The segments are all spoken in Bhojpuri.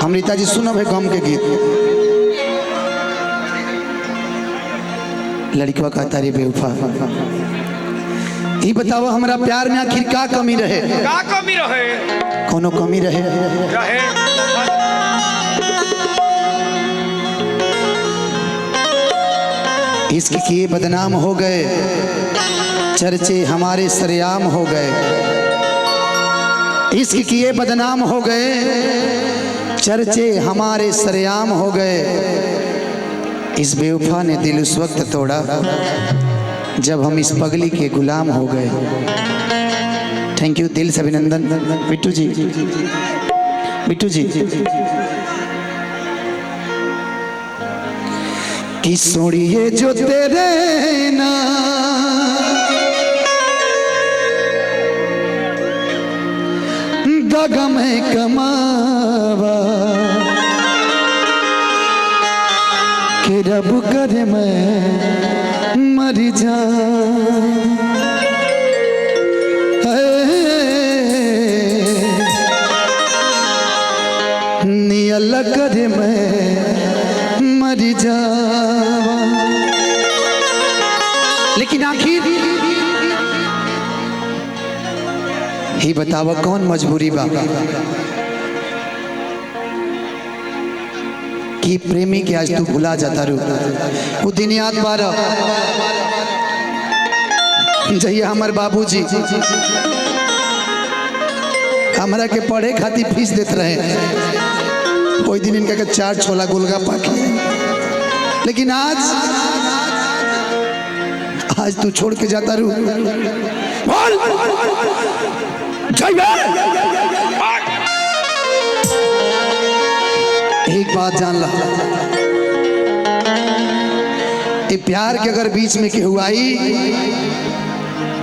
अमृता जी सुनब है गम के गीत। लड़कियों का तारी बेवफा, ये बताओ हमारा प्यार में आखिर का कमी रहे? का कमी रहे? कोनो कमी रहे? इश्क किए बदनाम हो गए, चर्चे हमारे सरेआम हो गए। इश्क किए बदनाम हो गए, चर्चे हमारे सरेआम हो गए। इस बेवफा ने दिल उस वक्त तोड़ा जब हम इस पगली के गुलाम हो गए। थैंक यू, दिल से अभिनंदन बिट्टू जी, बिट्टू जी। कि सोड़िए जो तेरे ना दगा में कमावा कि रब करे मैं मर जाऊं। नियल करे मैं मर जाऊं। लेकिन आखिर ही बतावा कौन मजबूरी बा कि प्रेमी के आज तू भुला जाता रू। वो दिन याद बारा जहिया हमार बाबूजी हमरा के पढ़े खातिर फीस देते रहे, कोई दिन इनका के 4 छोला गोलगप्पा के। लेकिन आज तू छोड़ के जाता रू। एक बात जान ला, ये प्यार के अगर बीच में केहू आई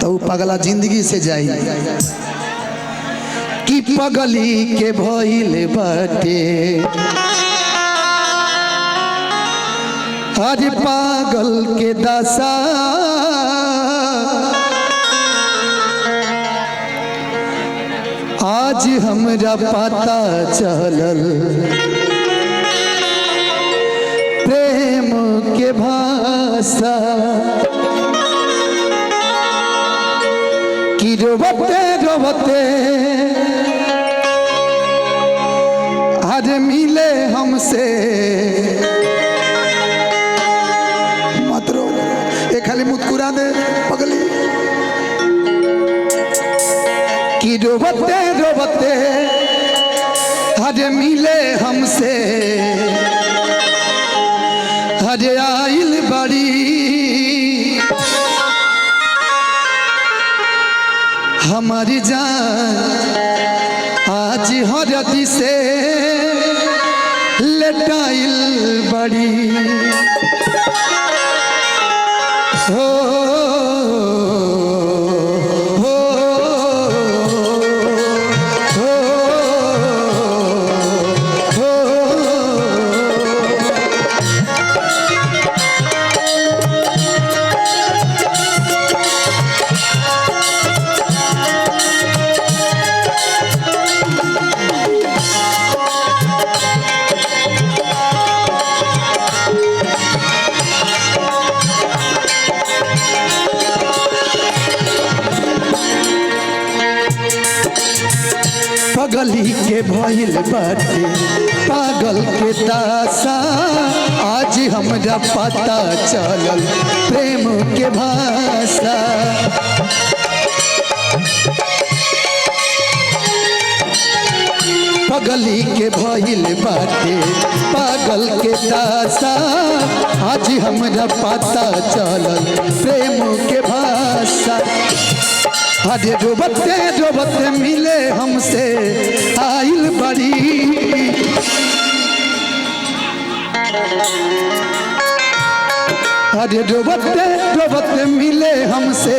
तो पगला जिंदगी से जाई। कि पगली के भइल बाटे अरे पागल के दशा, आज हमरा पता चलल प्रेम के भाषा। कि रोवते रोवते आज मिले हमसे। मत रो, एक खाली मुस्कुरा दे पगली। कि रोवते रोवते आज मिले हमसे, आज आइल बड़ी हमारी जान। आज हरदी से लटाइल बड़ी हो। पगली के भइल बाटे पागल के दासा, आज हमरा पता चलल प्रेम के भाषा। पगली के भइल बाटे पागल के दासा, आज हमरा पता चलल प्रेम के भाषा। अरे रोबते रोबते मिले हमसे आइल बड़ी। अरे रोबते रोबते मिले हमसे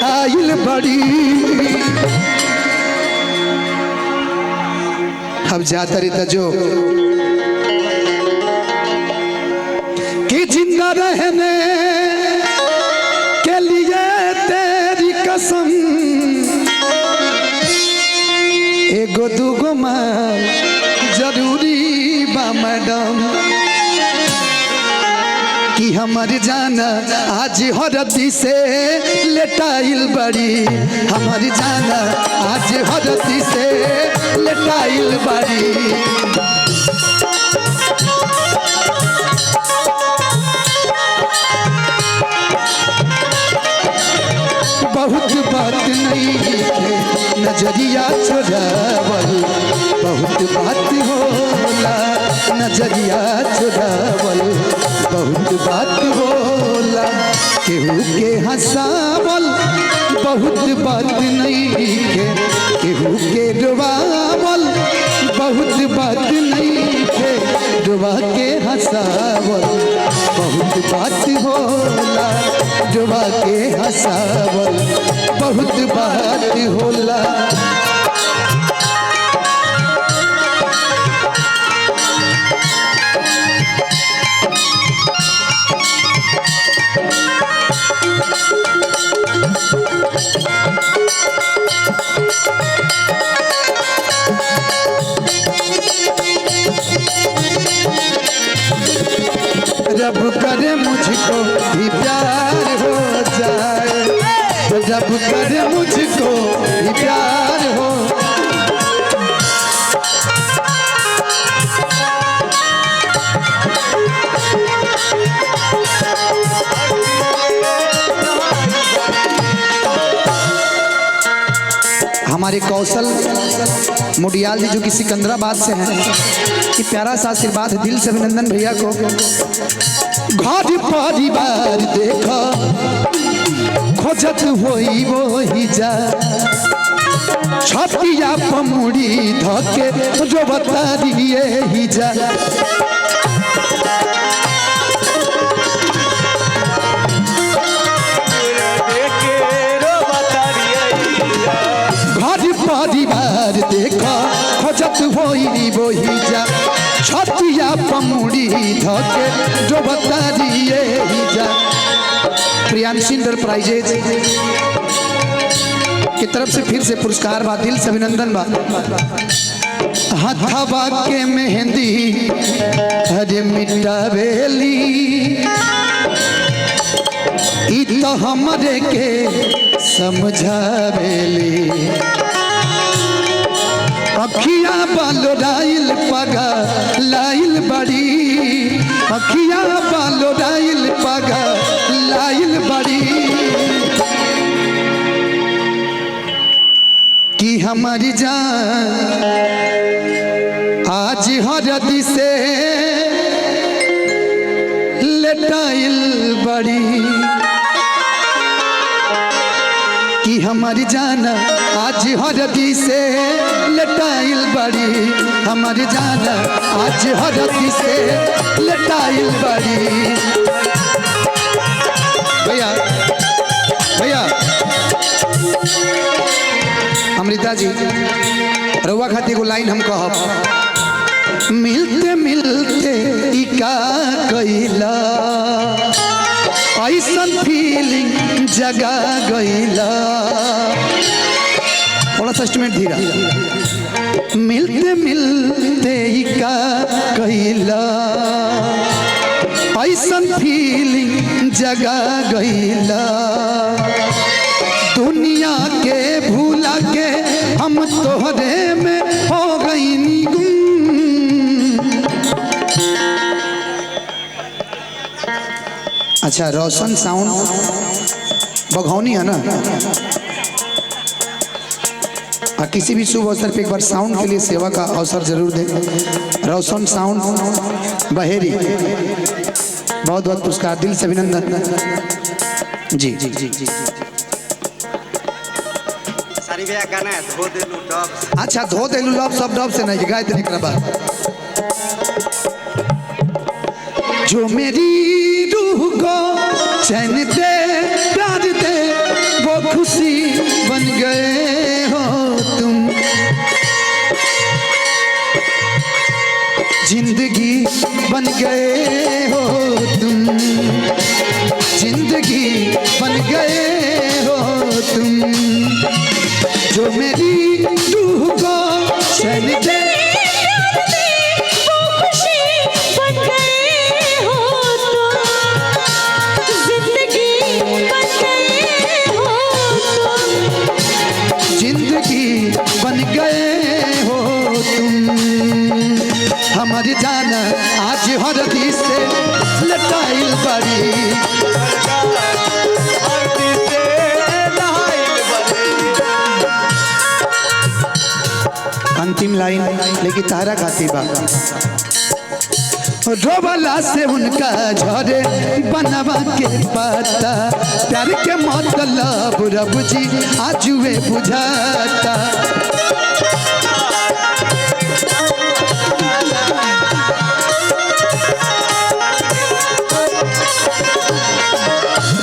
आइल बड़ी। अब जाता रहता जो कि जिंदा रहने के लिए तेरी कसम, एगो दूगो माल जरूरी गम कि हमर जाना आज हरदी से लेटाइल बड़ी, हमर जाना आज हरदी से लेटाइल बड़ी। बहुत बात नहीं है नजरिया चुरावल, बहुत बात होला नजरिया चुरावल, बहुत बात होला केहू के हंसावल, बहुत बात नहीं है केहू के डुबावल, बहुत बात नहीं है डुबा के हंसावल, बहुत बात होला डुबा के हंसावल, बहुत बात होला। जब करे मुझको भी प्यार हो जाए, जब करे मुझको भी प्यार हो, हमारे कौशल मुडियाल जी जो कि सिकंदराबाद से हैं, कि प्यारा सा आशीर्वाद दिल से अभिनंदन भैया को। घर परिवार देखा खोजत होई वो ही जा, छतिया पमुड़ी धके जो बता दिए ही जा, परिवार देखा खोजत होई वो ही जा, छतिया पमुड़ी धके जो बता दिए ही जा। प्रियांशी इंटरप्राइजेज की तरफ से फिर से पुरस्कार बा, दिल से अभिनंदन बा। हथवा के मेहंदी हरे मिटावेली, ई तो हमरे के समझावेली, अखिया बालो डाइल पगा लाइल बड़ी, अखिया बालो डाइल पगा लाइल बड़ी, कि हमारी जान आज हरदी से लेटाइल बड़ी, कि हमारी जान आज हरदी से लेटाइल बड़ी, हमारी जान आज हरदी से लेटाइल बड़ी। भैया भैया अमृता जी रउआ खातिर को लाइन हम कहब, मिलते मिलते इका कइला ऐसन फीलिंग जगा गइला, थोड़ा सा स्टेटमेंट धीरा, मिलते मिलते इका कइला ऐसन फीलिंग जगा गइला, दुनिया के भूला के हम तोहरे में हो गईनी गुम। अच्छा रोशन साउंड बघौनी है ना, किसी भी शुभ अवसर पे एक बार साउंड के लिए सेवा का अवसर जरूर दें। रोशन साउंड बहेरी बहुत बहुत पुरस्कार, दिल से अभिनंदन जी जी जी जी। गाना है धो देलू डब, अच्छा धो देलू डब सब डब से नहीं गाय तेरे करबा, जो मेरी रूह को चैन दे प्यार दे वो खुशी बन गए हो तुम, जिंदगी बन गए हो तुम, जिंदगी बन गए हो तुम, जो मेरी रूह को चैन दे वो खुशी हमर जान आज हरदी से लटाइल बड़ी। अंतिम लाइन लेकिन तारा खाती बा रोबला से उनका झरे बनवा के पता प्यार के मतलब रब जी आजुए बुझाता।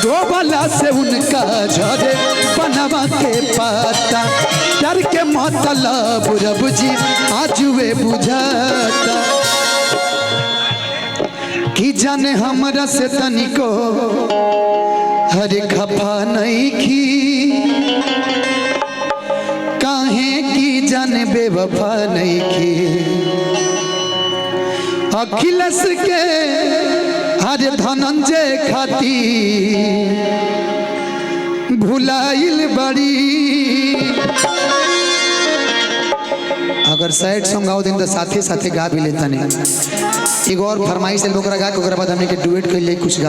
रोबला से उनका झरे बनवा के पता प्यार के मतलब रब जी आजुए बुझाता। कि जाने हमरा से तनिको हरे खफा नहीं की काहे की जाने बेवफा नहीं की। अखिलेश के हरे धनंजय खाती भुलाइल बड़ी। अगर सैड सॉन्ग गाओ दिन तो साथे साथे गा भी लेता नहीं। एक और फरमाइश है, गा के बाद हमने के डुएट कर लिए कुछ गा।